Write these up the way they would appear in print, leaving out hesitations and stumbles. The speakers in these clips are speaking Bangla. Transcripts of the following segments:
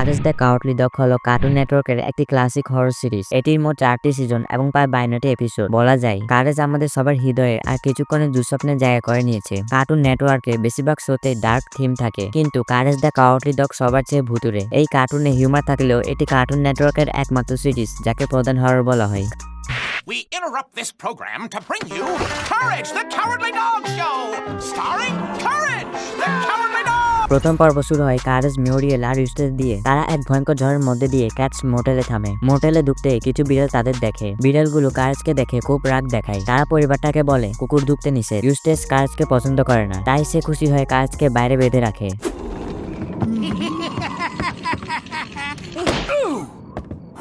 কারেজ দ্য কাউটলি ডগ হলো কার্টুন নেটওয়ার্কের একটি ক্লাসিক হরর সিরিজ। এটির মোট 4টি সিজন এবং প্রায় 52টি এপিসোড। বলা যায় কারেজ আমাদের সবার হৃদয়ে আর কিছুক্ষণের দুঃস্বপ্নে জায়গা করে নিয়েছে। কার্টুন নেটওয়ার্কে বেশিরভাগ শোতে ডার্ক থিম থাকে, কিন্তু কারেজ দ্য কাউটলি ডগ সবার চেয়ে ভুতুরে। এই কার্টুনে হিউমার থাকলেও এটি কার্টুন নেটওয়ার্কের একমাত্র সিরিজ যাকে প্রধান হরর বলা হয়। We interrupt this program to bring you Courage the Cowardly Dog Show, starring Courage the Cowardly Dog. প্রথম পর্ব শুরু হয় কারেজ, মিউরিয়েল আর ইউস্টেস দিয়ে। তারা এক ভয়ঙ্কর ঝড়ের মধ্যে দিয়ে ক্যাটস মোটেলে থামে। মোটেলে ঢুকতে কিছু বিড়াল তাদের দেখে। বিড়ালগুলো কারেজকে দেখে খুব রাগ দেখায়। তারা পরিবারটাকে বলে কুকুর ঢুকতে নিষেধ। ইউস্টেস কারেজকে পছন্দ করে না, তাই সে খুশি হয়ে কারেজকে বাইরে বেঁধে রাখে।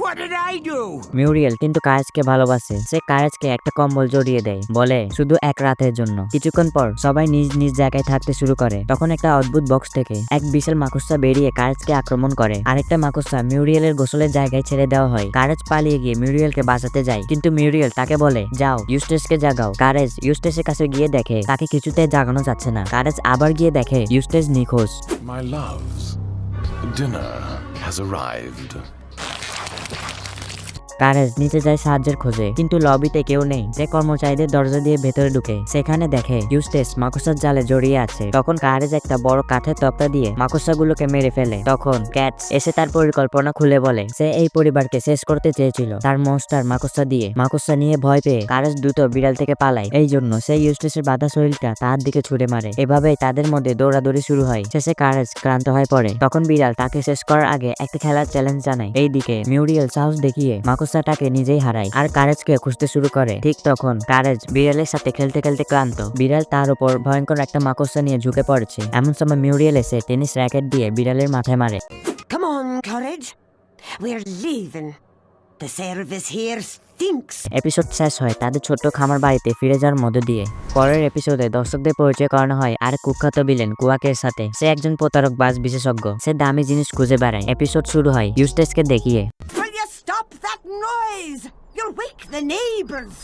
What did I do? মিউরিয়েল কিন্তু কারেজকে ভালোবাসে। সে কারেজকে একটা কম্বল জড়িয়ে দেয়, বলে শুধু এক রাতের জন্য। কিছুক্ষণ পর সবাই নিজ নিজ জায়গায় থাকতে শুরু করে। তখন একটা অদ্ভুত বক্স থেকে এক বিশাল মাকড়সা বেরিয়ে কারেজকে আক্রমণ করে। আরেকটা মাকড়সা মিউরিয়েলের গোসলের জায়গায় ছেড়ে দেওয়া হয়। কারেজ পালিয়ে গিয়ে মিউরিয়েলকে বাঁচাতে যায়, কিন্তু মিউরিয়েল তাকে বলে যাও ইউস্টেসকে জাগাও। কারেজ ইউস্টেসের কাছে গিয়ে দেখে তাকে কিছুতে জাগানো যাচ্ছে না। কারেজ আবার গিয়ে দেখে ইউস্টেস নিখোঁজ। My loves, dinner has arrived. Courage নিচে যায় সাহায্যের খোঁজে, কিন্তু লবিতে কেউ নেই। যে কর্মচারীদের দরজা দিয়ে ভেতরে ঢুকে, সেখানে দেখে ইউস্টেস মাকড়সার জালে জড়িয়ে আছে। তখন কারেজ একটা বড় কাঠের তক্তা দিয়ে মাকড়সাগুলোকে মেরে ফেলে। তখন ক্যাটস এসে তার পরিকল্পনা খুলে বলে সে এই পরিবারকে শেষ করতে চেয়েছিল তার মনস্টার মাকড়সা দিয়ে। মাকড়সা নিয়ে ভয় পেয়ে কারেজ দ্রুত বিড়াল থেকে পালায়। এই জন্য সে ইউস্টেসের বাঁধা শরীরটা তার দিকে ছুড়ে মারে। এভাবেই তাদের মধ্যে দৌড়াদৌড়ি শুরু হয়। শেষে কারেজ ক্লান্ত হয়ে পড়ে। তখন বিড়াল তাকে শেষ করার আগে একটা খেলার চ্যালেঞ্জ জানায়। এইদিকে মিউরিয়েল সাহস দেখিয়ে মাকড়সাটাকে নিজেই হারায় আর কারেজকে খুঁজতে শুরু করে। ঠিক তখন কারেজ বিড়ালের সাথে খেলতে খেলতে ক্লান্ত। বিড়াল তার উপর ভয়ঙ্কর একটা মাকড়সা নিয়ে ঝুঁকে পড়েছে। এমন সময় মিউরিয়েল এসে টেনিস র্যাকেট দিয়ে বিড়ালের মাথায় মারে। Come on, Courage. We're leaving. The service here stinks. Episode শেষ হয় তাদের ছোট্ট খামার বাড়িতে ফিরে যাওয়ার মধ্য দিয়ে। পরের এপিসোডে দর্শকদের পরিচয় করানো হয় আর কুখ্যাত ভিলেন কুয়াকের সাথে। সে একজন প্রতারক বাস বিশেষজ্ঞ। সে দামি জিনিস খুঁজে বেড়ায়। এপিসোড শুরু হয় ইউস্টেসকে দেখিয়ে। Will you stop that noise? You'll wake the neighbors.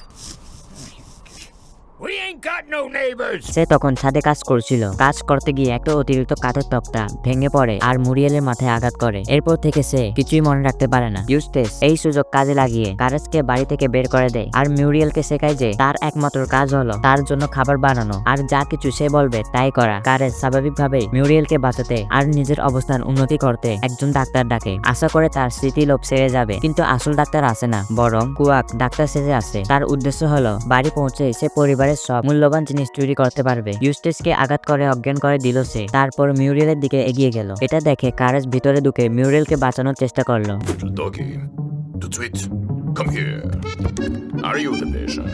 We ain't got no neighbors. সে তখন ছাদে কাজ করছিল। কাজ করতে গিয়ে একটা অতিরিক্ত কাঠের তক্তা ভেঙে পড়ে আর মুরিয়েলের মাথায় আঘাত করে। এরপর থেকে সে কিছুই মনে রাখতে পারে না। ইউস্টেস এই সুযোগ কাজে লাগিয়ে কারেজকে বাড়ি থেকে বের করে দেয় আর মিউরিয়েলকে শেখায় যে তার একমাত্র কাজ হলো তার জন্য খাবার বানানো আর যা কিছু সে বলবে তাই করা। কারেজ স্বাভাবিকভাবেই মিউরিয়েলকে বাঁচাতে আর নিজের অবস্থান উন্নতি করতে একজন ডাক্তার ডাকে। আশা করে তার স্মৃতিলোপ সেরে যাবে, কিন্তু আসল ডাক্তার আসে না, বরং কুয়াক ডাক্তার সেজে আসে। তার উদ্দেশ্য হলো বাড়ি পৌঁছে সে পরিবারের সব মূল্যবান জিনিস চুরি করতে পারবে। ইউস্টেসকে আঘাত করে অজ্ঞান করে দিল সে। তারপর মিউরিয়েলের দিকে এগিয়ে গেল। এটা দেখে কারেজ ভিতরে ঢুকে মিউরিয়েলকে বাঁচানোর চেষ্টা করলো। Little doggy, to tweet, come here. Are you the patient?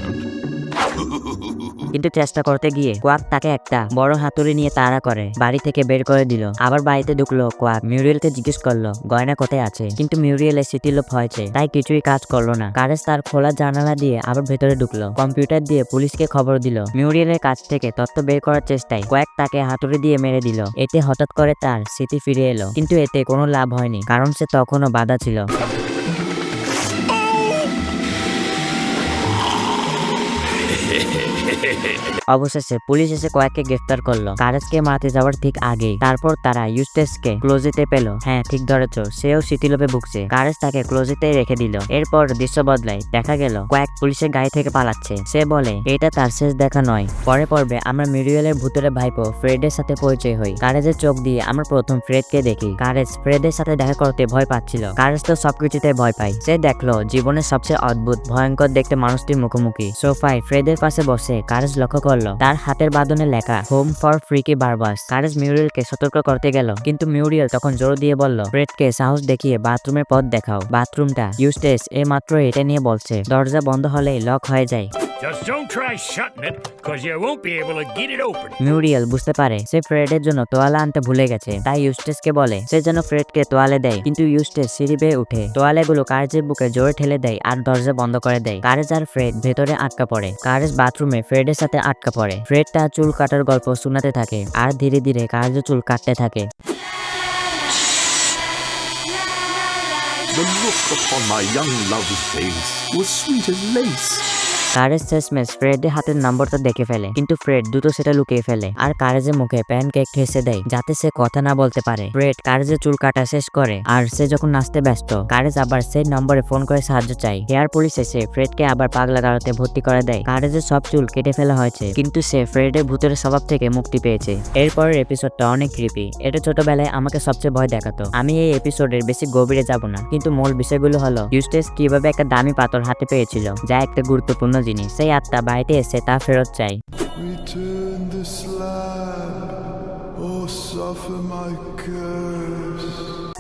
কিন্তু চেষ্টা করতে গিয়ে কোয়াক তাকে একটা বড় হাতুড়ি নিয়ে তাড়া করে বাড়ি থেকে বের করে দিল। আবার বাড়িতে ঢুকলো কোয়াক। মিউরিয়েলকে জিজ্ঞেস করলো গয়না কোথায় আছে, কিন্তু মিউরিয়েলের স্মৃতিলোপ হয়েছে, তাই কিছুই কাজ করলো না। কারেজ তার খোলা জানালা দিয়ে আবার ভেতরে ঢুকলো। কম্পিউটার দিয়ে পুলিশকে খবর দিল। মিউরিয়েলের কাছ থেকে তথ্য বের করার চেষ্টায় কোয়াক তাকে হাতুড়ি দিয়ে মেরে দিল। এতে হঠাৎ করে তার স্মৃতি ফিরে এলো, কিন্তু এতে কোনো লাভ হয়নি, কারণ সে তখনও বাধা ছিল। অবশেষে পুলিশ এসে কয়েককে গ্রেফতার করলো কারেজকে মারতে যাওয়ার ঠিক আগেই। তারপর তারা ইউস্টেসকে ক্লোজেটে পেল। হ্যাঁ, ঠিক ধরেছ, সেও স্মৃতিলোপে ভুগছে। কারেজ তাকে ক্লোজেটে রেখে দিল। এরপর দৃশ্য বদলায়। দেখা গেল কয়েক পুলিশের গাড়ি থেকে পালাচ্ছে। সে বলে এটা তার শেষ দেখা নয়। পরে পর্বে আমরা মিউরিয়েলের ভূতের ভাইপো ফ্রেডের সাথে পরিচয় হই। কারেজের চোখ দিয়ে আমরা প্রথম ফ্রেডকে দেখি। কারেজ ফ্রেডের সাথে দেখা করতে ভয় পাচ্ছিল। কারেজ তো সবকিছুতে ভয় পায়। সে দেখলো জীবনের সবচেয়ে অদ্ভুত ভয়ঙ্কর দেখতে মানুষটির মুখোমুখি। সোফায় ফ্রেডের পাশে বসে কারেজ লক্ষ্য করলো তার হাতের বাঁধনে লেখা হোম ফর ফ্রিকি বারবাস। কারেজ মিউরিয়েলকে সতর্ক করতে গেল, কিন্তু মিউরিয়েল তখন জোর দিয়ে বলল ফ্রেডকে সাহস দেখিয়ে বাথরুমের পথ দেখাও। বাথরুমটা ইউস্টেস এই মাত্র এটা নিয়ে বলছে। দরজা বন্ধ হলেই লক হয়ে যায়। Just don't try shutting it, cause you won't be able to get it open. মিউরিয়েল বুঝতে পারে সে ফ্রেডের জন্য তোয়ালে আনতে ভুলে গেছে, তাই ইউস্টেসকে বলে সে যেন ফ্রেডকে তোয়ালে দেয়। কিন্তু ইউস্টেস সিঁড়ি বেয়ে উঠে তোয়ালেগুলো কারেজের বুকে জোরে ঠেলে দেয় আর দরজা বন্ধ করে দেয়। কারেজ আর ফ্রেড ভেতরে আটকা পড়ে। কারেজ বাথরুমে ফ্রেডের সাথে আটকা পড়ে। ফ্রেড তার চুল কাটার গল্প শোনাতে থাকে আর ধীরে ধীরে কারেজের চুল কাটতে থাকে। The look upon my young love's face was sweet as lace. Courage শেষমেশ ফ্রেডের হাতের নম্বরটা দেখে ফেলে, কিন্তু ফ্রেড দ্রুত সেটা লুকিয়ে ফেলে আর কারেজের মুখে প্যানকেক ঠেসে দেয় যাতে সে কথা না বলতে পারে। ফ্রেড কারেজের চুল কাটা শেষ করে আর সে যখন নাচতে ব্যস্ত, কারেজ আবার সেই নম্বরে ফোন করে সাহায্য চায়। এয়ার পুলিশ এসে ফ্রেডকে আবার পাগলা গারদে ভর্তি করে দেয়। কারেজের সব চুল কেটে ফেলা হয়েছে, কিন্তু সে ফ্রেডের ভূতের স্বভাব থেকে মুক্তি পেয়েছে। এরপরের এপিসোডটা অনেক ক্রিপি। এটা ছোটবেলায় আমাকে সবচেয়ে ভয় দেখাতো। আমি এই এপিসোডের বেশি গভীরে যাব না, কিন্তু মূল বিষয়গুলো হলো ইউস্টেস কিভাবে একটা দামি পাথর হাতে পেয়েছিল, যা একটা গুরুত্বপূর্ণ জিনিস। সেই আত্মা বাড়িতে এসে তা ফেরত চায়। Return this land, or suffer my curse.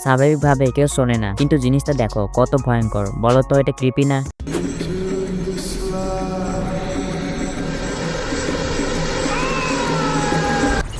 স্বাভাবিকভাবে কেউ শোনে না, কিন্তু জিনিসটা দেখো কত ভয়ঙ্কর। বলো তো এটা ক্রিপি না? Return this land.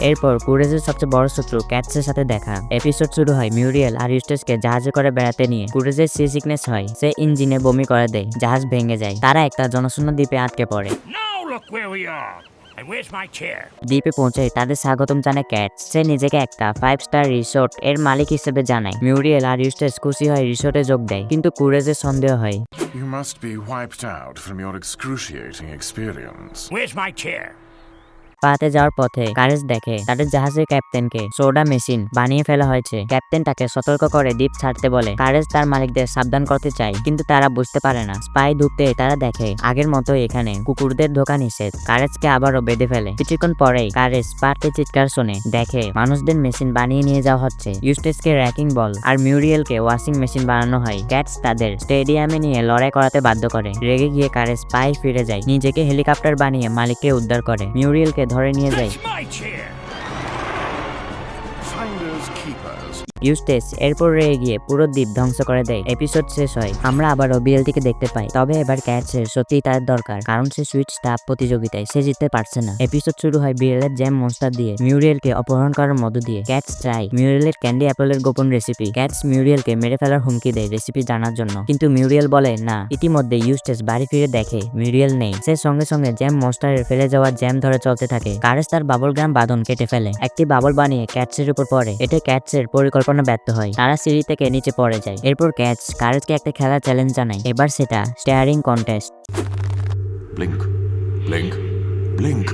এরপর কুরেজের সবচেয়ে বড় শত্রু ক্যাটসের সাথে দেখা। এপিসোড শুরু হয় মিউরিয়েল আর ইউস্টেসকে জাহাজে করে বেড়াতে নিয়ে। কুরেজের সি সিকনেস হয়, সে ইঞ্জিনে বমি করে দেয়, জাহাজ ভেঙে যায়। তারা একটা জনশূন্য দ্বীপে আটকে পড়ে। Now look where we are. And where's my chair? দ্বীপে পৌঁছে তাদের স্বাগতম জানায় ক্যাটস। সে নিজেকে একটা 5 স্টার রিসোর্ট এর মালিক হিসেবে জানায়। মিউরিয়েল আর ইউস্টেস খুশি হয় রিসোর্টে যোগ দেয়, কিন্তু কুরেজের সন্দেহ হয়। You must be wiped out from your excruciating experience. Where's my chair? পাতে যাওয়ার পথে কারেজ দেখে তাদের জাহাজের ক্যাপ্টেনকে সোডা মেশিন বানিয়ে ফেলা হয়েছে। ক্যাপ্টেন তাকে সতর্ক করে দ্বীপ ছাড়তে বলে। কারেজ তার মালিকদের সাবধান করতে চায়, কিন্তু তারা বুঝতে পারে না। স্পাই ঢুকতে তারা দেখে আগের মতো এখানে কুকুরদের ঢোকা নিষেধ। কারেজকে আবারও বেঁধে ফেলে। কিছুক্ষণ পরেই কারেজ পার্কে চিৎকার শুনে দেখে মানুষদের মেশিন বানিয়ে নিয়ে যাওয়া হচ্ছে। ইউস্টেসকে র্যাকিং বল আর মিউরিয়েলকে ওয়াশিং মেশিন বানানো হয়। ক্যাটস তাদের স্টেডিয়ামে নিয়ে লড়াই করাতে বাধ্য করে। রেগে গিয়ে কারেজ স্পাই ফিরে যায়, নিজেকে হেলিকপ্টার বানিয়ে মালিককে উদ্ধার করে। মিউরিয়েলকে ধরে নিয়ে যায়। That's my chair. Finders keepers. Eustace এরপর রেগে গিয়ে পুরো দ্বীপ ধ্বংস করে দেয়। এপিসোড শেষ হয়। আমরা আবারও বিএলটিকে দেখতে পাই, তবে এবার ক্যাটসের সত্যিই তার দরকার, কারণ সে সুইট স্টাফ প্রতিযোগিতায় সে জিততে পারছে না। এপিসোড শুরু হয় বিড়ালের জ্যাম মনস্টার দিয়ে, মিউরিয়েলকে অপহরণ করার মধ্য দিয়ে। ক্যাটস ট্রাই মিউরিয়েলের ক্যান্ডি অ্যাপেলের গোপন রেসিপি। ক্যাটস মিউরিয়েলকে মেরে ফেলার হুমকি দেয় রেসিপি জানার জন্য, কিন্তু মিউরিয়েল বলে না। ইতিমধ্যে ইউস্টেস বাড়ি ফিরে দেখে মিউরিয়েল নেই। সে সঙ্গে সঙ্গে জ্যাম মনস্টারের ফেলে যাওয়া জ্যাম ধরে চলতে থাকে। কারেজ তার বাবল গ্রাম বাঁধন কেটে ফেলে, একটি বাবল বানিয়ে ক্যাটসের উপর পড়ে। এতে ক্যাটসের পরিকল্পনা ব্যর্থ হয়, তারা সিঁড়ি থেকে নিচে পড়ে যায়। এরপর ক্যাটস কারেজকে একটা খেলার চ্যালেঞ্জ জানায়। এবার সেটা staring contest. Blink, blink, blink.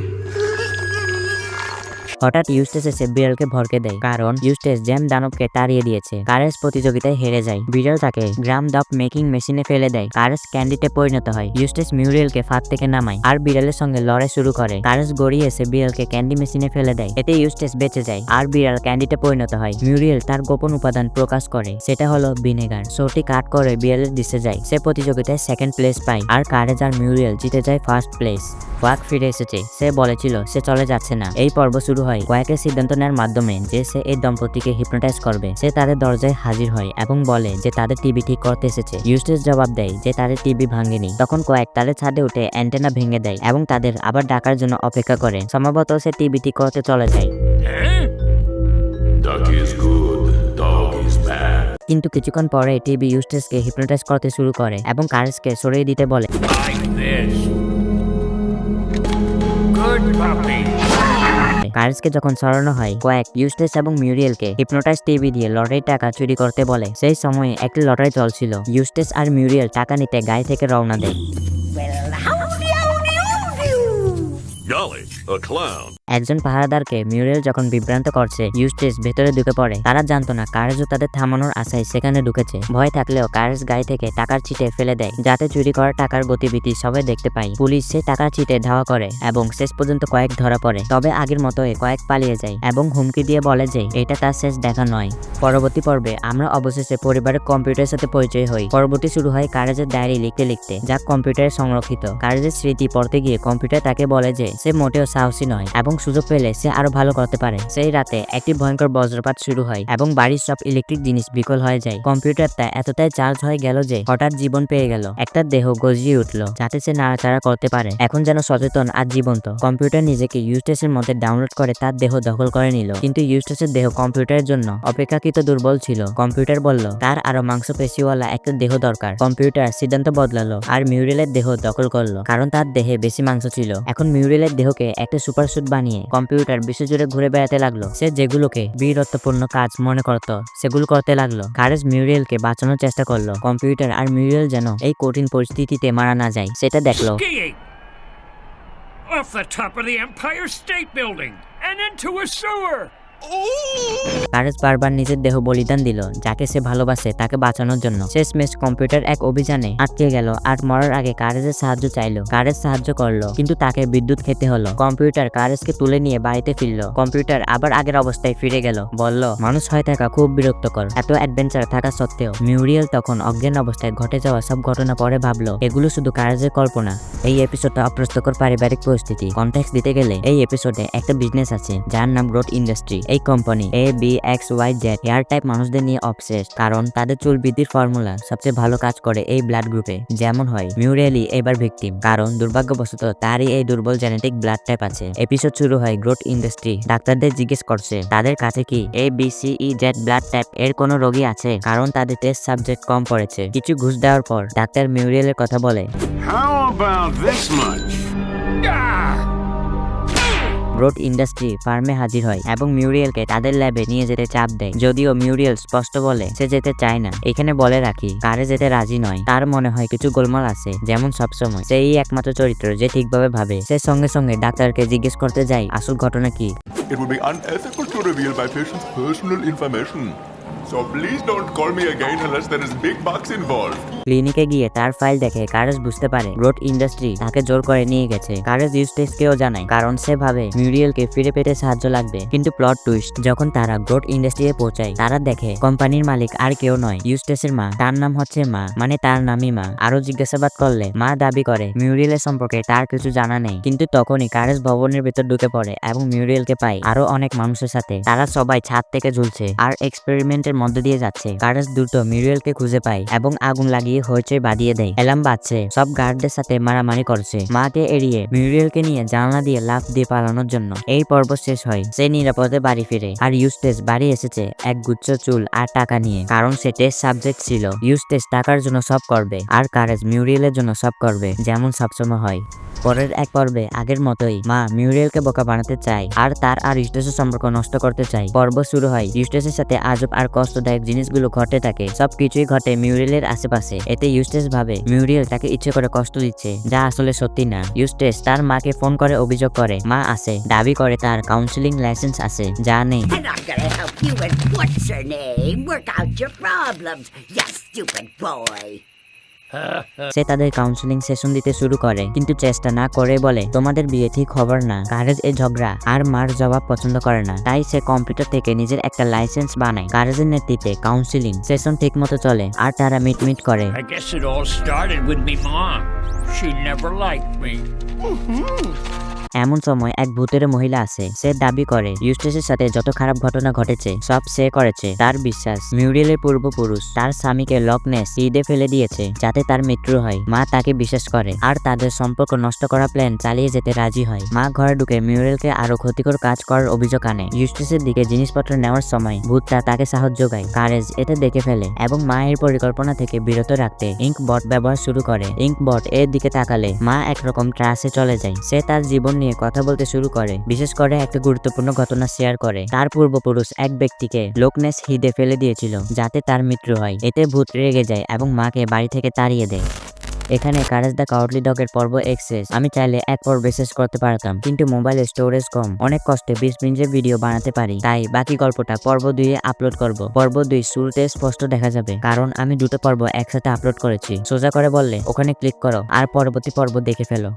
হঠাৎ ইউস্টেস এসে বিড়ালকে ভরকে দেয়, কারণ ইউস্টেস জ্যাম দানবকে তাড়িয়ে দিয়েছে। কারেজ প্রতিযোগিতায় হেরে যায়। বিড়াল তাকে গ্রাম ডাব মেকিং মেশিনে ফেলে দেয়। কারেজ ক্যান্ডিতে পরিণত হয়। ইউস্টেস মিউরিয়েলকে ফাঁদ থেকে নামায় আর বিড়ালের সঙ্গে লড়াই শুরু করে। কারেজ গড়িয়ে এসে বিড়ালকে ক্যান্ডি মেশিনে ফেলে দেয়। এতে ইউস্টেস বেঁচে যায় আর বিড়াল ক্যান্ডিতে পরিণত হয়। মিউরিয়েল তার গোপন উপাদান প্রকাশ করে, সেটা হলো ভিনেগার। শোটি কাট করে বিড়ালের দিশে যায়। সে প্রতিযোগিতায় সেকেন্ড প্লেস পায় আর কারেজ আর মিউরিয়েল জিতে যায় ফার্স্ট প্লেস। কোয়াক ফিরে এসেছে। সে বলেছিল সে চলে যাচ্ছে না। এই পর্ব শুরু হয় কোয়াকের সিদ্ধান্ত নেওয়ার মাধ্যমে যে সে এই দম্পতিকে হিপনোটাইজ করবে। সে তাদের দরজায় হাজির হয় এবং বলে যে তাদের টিভি ঠিক করতে এসেছে। ইউস্টেস জবাব দেয় যে তাদের টিভি ভাঙেনি। তখন কোয়াক তাদের ছাদে উঠে অ্যান্টেনা ভেঙে দেয় এবং তাদের আবার ডাকার জন্য অপেক্ষা করে। সম্ভবত সে টিভি ঠিক করতে চলে যায়। Duck is good, dog is bad. কিন্তু কিছুক্ষণ পরে টিভি ইউস্টেসকে হিপনোটাইজ করতে শুরু করে এবং কারেজকে সরিয়ে দিতে বলে। Like this. Good puppy. কারেজকে যখন সরানো হয়, কোয়াক ইউস্টেস এবং মিউরিয়েলকে হিপনোটাইজ টিভি দিয়ে লটারির টাকা চুরি করতে বলে। সেই সময় একটি লটারি চলছিল। ইউস্টেস আর মিউরিয়েল টাকা নিতে গায়ে থেকে রওনা দেয়। Golly, a clown. একজন পাহারাদারকে মিউরিয়েল যখন বিভ্রান্ত করছে, ইউস্টেস ভেতরে ঢুকে পড়ে। তারা জানতো না কারেজও তাদের থামানোর আশায় সেখানে ঢুকেছে। ভয় থাকলেও কারেজ গায়ে থেকে টাকার ছিটে ফেলে দেয়, যাতে চুরি করা টাকার গতিবিধি সবাই দেখতে পায়। পুলিশ সে টাকার ছিটে ধাওয়া করে এবং শেষ পর্যন্ত কয়েক ধরা পড়ে। তবে আগের মতোই কয়েক পালিয়ে যায় এবং হুমকি দিয়ে বলে যে এটা তার শেষ দেখা নয়। পরবর্তী পর্বে আমরা অবশেষে পরিবারের কম্পিউটারের সাথে পরিচয় হই। পরবর্তী শুরু হয় কারেজের ডায়েরি লিখতে লিখতে, যা কম্পিউটারে সংরক্ষিত। কারেজের স্মৃতি পড়তে গিয়ে কম্পিউটার তাকে বলে যে সে মোটেও সাহসী নয় এবং সুযোগ পেলে সে আরো ভালো করতে পারে। সেই রাতে একটি ভয়ঙ্কর বজ্রপাত শুরু হয় এবং বাড়ির সব ইলেকট্রিক জিনিস বিকল হয়ে যায়। কম্পিউটারটা এতটাই চার্জ হয়ে গেল যে হঠাৎ জীবন পেয়ে গেল। একটা দেহ গজিয়ে উঠলো যাতে সে নাড়াচাড়া করতে পারে। এখন যেন সচেতন আর জীবন্ত। কম্পিউটার নিজেকে ইউস্টেসের মধ্যে ডাউনলোড করে তার দেহ দখল করে নিল, কিন্তু ইউস্টেসের দেহ কম্পিউটারের জন্য অপেক্ষাকৃত দুর্বল ছিল। কম্পিউটার বলল তার আরো মাংসপেশিওয়ালা একটা দেহ দরকার। কম্পিউটার সিদ্ধান্ত বদলালো আর মিউরিয়েলের দেহ দখল করলো, কারণ তার দেহে বেশি মাংস ছিল। এখন মিউরিয়েলের দেহকে একটা সুপার স্যুট বানিয়ে কম্পিউটার বিশ্বজুড়ে ঘুরে বেড়াতে লাগলো। সে যেগুলোকে বীরত্বপূর্ণ কাজ মনে করত সেগুলো করতে লাগলো। কারেজ মিউরিয়েলকে বাঁচানোর চেষ্টা করলো। কম্পিউটার আর মিউরিয়েল যেন এই কঠিন পরিস্থিতিতে মারা না যায় সেটা দেখলো। Skiing. Off the top of the Empire State Building and into a sewer. Courage বারবার নিজের দেহ বলিদান দিল যাকে সে ভালোবাসে তাকে বাঁচানোর জন্য। শেষমেশ কম্পিউটার এক অভিযানে আটকে গেল আর মরার আগে কারেজের সাহায্য চাইলো। কারেজ সাহায্য করলো কিন্তু তাকে বিদ্যুৎ খেতে হলো। কম্পিউটার কারেজকে তুলে নিয়ে বাড়িতে ফিরলো। কম্পিউটার আবার আগের অবস্থায় ফিরে গেল। বলল মানুষ হয়ে থাকা খুব বিরক্তকর, এত অ্যাডভেঞ্চার থাকা সত্ত্বেও। মিউরিয়েল তখন অজ্ঞান অবস্থায় ঘটে যাওয়া সব ঘটনা পরে ভাবলো এগুলো শুধু কারেজের কল্পনা। এই এপিসোডটা অপ্রস্তুতকর পারিবারিক পরিস্থিতি। কনটেক্সট দিতে গেলে এই এপিসোডে একটা বিজনেস আছে যার নাম গ্রোথ ইন্ডাস্ট্রি। এই কোম্পানি ABXYZ হেয়ার টাইপ মানুষদের নিয়ে অবসেস, কারণ তাদের চুল বৃদ্ধির ফর্মুলা সবচেয়ে ভালো কাজ করে এই ব্লাড গ্রুপে। যেমন হয় মিউরিয়েলই এবার ভিকটিম, কারণ দুর্ভাগ্যবশত তারই এই দুর্বল জেনেটিক ব্লাড টাইপ আছে। এপিসোড শুরু হয় গ্রোথ ইন্ডাস্ট্রি ডাক্তারদের জিজ্ঞেস করছে তাদের কাছে কি ABCEZ ব্লাড টাইপ এর কোনো রোগী আছে, কারণ তাদের টেস্ট সাবজেক্ট কম পড়েছে। কিছু ঘুষ দেওয়ার পর ডাক্তার মিউরিয়েলের কথা বলে। How about this much? Growth industry ফার্মে হাজির হয় এবং মিউরিয়েলকে তাদের ল্যাবে নিয়ে যেতে চাপ দেয়। যদিও মিউরিয়েল স্পষ্ট বলে সে যেতে চায় না। এখানে বলে রাখি কারে যেতে রাজি নয়। তার মনে হয় কিছু গোলমাল আছে, যেমন সবসময় সেই একমাত্র চরিত্র যে ঠিকভাবে ভাবে। সে সঙ্গে সঙ্গে ডাক্তারকে জিজ্ঞেস করতে যায় আসল ঘটনা কি। It would be unethical to reveal my patient's personal information. So please don't call me again unless there is big bucks involved. ক্লিনিকে গিয়ে তার ফাইল দেখে কারেজ বুঝতে পারে গ্রোথ ইন্ডাস্ট্রি তাকে জোর করে নিয়ে গেছে। কারেজ ইউস্টেসকেও জানায়, কারণ সে ভাবে মিউরিয়েলকে ফিরে পেতে সাহায্য লাগবে। কিন্তু প্লট টুইস্ট, যখন তারা গ্রোথ ইন্ডাস্ট্রিতে পৌঁছায় তারা দেখে কোম্পানির মালিক আর কেউ নয়, ইউস্টেসের মা। তার নাম হচ্ছে মা, মানে তার নামই মা। আরো জিজ্ঞাসাবাদ করলে মা দাবি করে মিউরিয়েলের সম্পর্কে তার কিছু জানা নেই। কিন্তু তখনই কারেজ ভবনের ভেতর ঢুকে পড়ে এবং মিউরিয়েলকে পায় আরো অনেক মানুষের সাথে। তারা সবাই ছাদ থেকে ঝুলছে আর এক্সপেরিমেন্টের মধ্যে দিয়ে যাচ্ছে। কারেজ দ্রুত মিউরিয়েলকে খুঁজে পায় এবং আগুন লাগিয়ে হইচই বাঁধিয়ে দেয়। অ্যালার্ম বাজছে, সব গার্ডদের সাথে মারামারি করছে। মাকে এড়িয়ে মিউরিয়েলকে নিয়ে জানলা দিয়ে লাফ দিয়ে পালানোর জন্য। এই পর্ব শেষ হয়, সে নিরাপদে বাড়ি ফিরে। আর ইউস্টেস বাড়ি এসেছে এক গুচ্ছ চুল আর টাকা নিয়ে, কারণ সে টেস্ট সাবজেক্ট ছিল। ইউস্টেস টাকার জন্য সব করবে আর কারেজ মিউরিয়েলের জন্য সব করবে, যেমন সবসময় হয়। পরের এক পর্বে আগের মতোই মা মিউরিয়েলকে বোকা বানাতে চায় আর তার আর ইউস্টেসের সম্পর্ক নষ্ট করতে চায়। পর্ব শুরু হয় ইউস্টেসের সাথে আজব আর কষ্টদায়ক জিনিসগুলো ঘটে থাকে। সবকিছুই ঘটে মিউরিয়েলের আশেপাশে। এতে ইউস্টেস ভাবে মিউরিয়েল তাকে ইচ্ছে করে কষ্ট দিচ্ছে, যা আসলে সত্যি না। ইউস্টেস তার মাকে ফোন করে অভিযোগ করে। মা আসে, দাবি করে তার কাউন্সিলিং লাইসেন্স আছে, যা নেই। And I'm gonna help you with what's her name work out your problems, you stupid boy. সে তাদের কাউন্সিলিং সেশন দিতে শুরু করে, কিন্তু চেষ্টা না করে বলে তোমাদের বিয়ে ঠিক খবর না। কারেজ এই ঝগড়া আর মার জবাব পছন্দ করে না, তাই সে কম্পিউটার থেকে নিজের একটা লাইসেন্স বানায়। কারেজের নেতৃত্বে কাউন্সিলিং সেশন ঠিক মতো চলে আর তারা মিট করে। I guess it all started with me mom. She never liked me. এমন সময় এক ভূতের মহিলা আসে। সে দাবি করে ইউস্টেসের সাথে যত খারাপ ঘটনা ঘটেছে সব সে করেছে। তার বিশ্বাস মিউরিয়েলের পূর্বপুরুষ তার স্বামীকে লকনেস হ্রদে ফেলে দিয়েছে যাতে তার মৃত্যু হয়। মা তাকে বিশ্বাস করে আর তাদের সম্পর্ক নষ্ট করা প্ল্যান চালিয়ে যেতে রাজি হয়। মা ঘরে ঢুকে মিউরিয়েলকে আরো ক্ষতিকর কাজ করার অভিযোগ আনে। ইউস্টেসের দিকে জিনিসপত্র নেওয়ার সময় ভূতটা তাকে সাহায্য যোগায়। কারেজ এতে দেখে ফেলে এবং মায়ের পরিকল্পনা থেকে বিরত রাখতে ইঙ্ক বট ব্যবহার শুরু করে। ইঙ্ক বট এর দিকে তাকালে মা একরকম ট্রাসে চলে যায়। সে তার জীবন নিয়ে কথা বলতে শুরু করে, বিশেষ করে একটা গুরুত্বপূর্ণ ঘটনা শেয়ার করে। তার পূর্বপুরুষ এক ব্যক্তিকে লোকনেস হ্রদে ফেলে দিয়েছিল যাতে তার মৃত্যু হয়। এতে ভূত রেগে যায় এবং মাকে বাড়ি থেকে তাড়িয়ে দেয়। এখানে কারেজ দ্য কাউডলি ডগের পর্ব এক্সেস। আমি চাইলে এক পর্বে শেষ করতে পারতাম, কিন্তু মোবাইলে স্টোরেজ কম। অনেক কষ্টে 20 মিনিটের ভিডিও বানাতে পারি, তাই বাকি গল্পটা পর্ব 2 এ আপলোড করব। পর্ব 2 শুরুতে স্পষ্ট দেখা যাবে, কারণ আমি দুটো পর্ব একসাথে আপলোড করেছি। সোজা করে বললে ওখানে ক্লিক করো আর পরবর্তী পর্ব দেখে ফেলো।